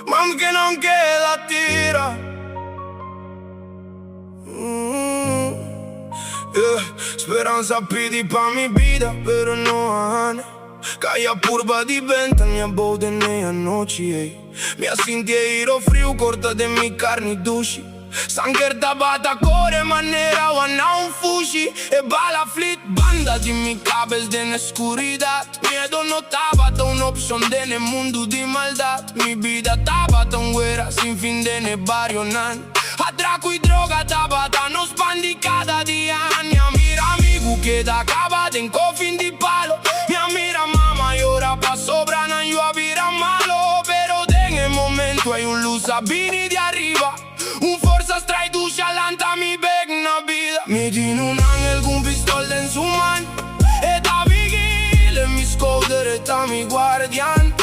mam que non queda tira. Speranza pidi pa mi vida, pero no ana. Caia purba diventa minha boda nem a noite, ei. Minha cinta é iro frio, corta de mi carne dushi. Sanger da bata core manera wana un fushi. E bala flit banda de mi cabez de nescuridad. Miedo no tabata una opción de ne mundo de maldad. Mi vida tabata un guerra sin fin de ne barrio nan. A dracu e droga tabata no spandi cada dia. Mia mira amigo que da acaba de cofin di palo. Mia mira mama y ora pa sobra nan yo avira malo. Pero en el momento hay un luz abini de arriba. Un forza straiduce allanta mi beg na vida. Mi tiene un angel con pistola en su mano. E da vigile mi scodere ta mi guardian.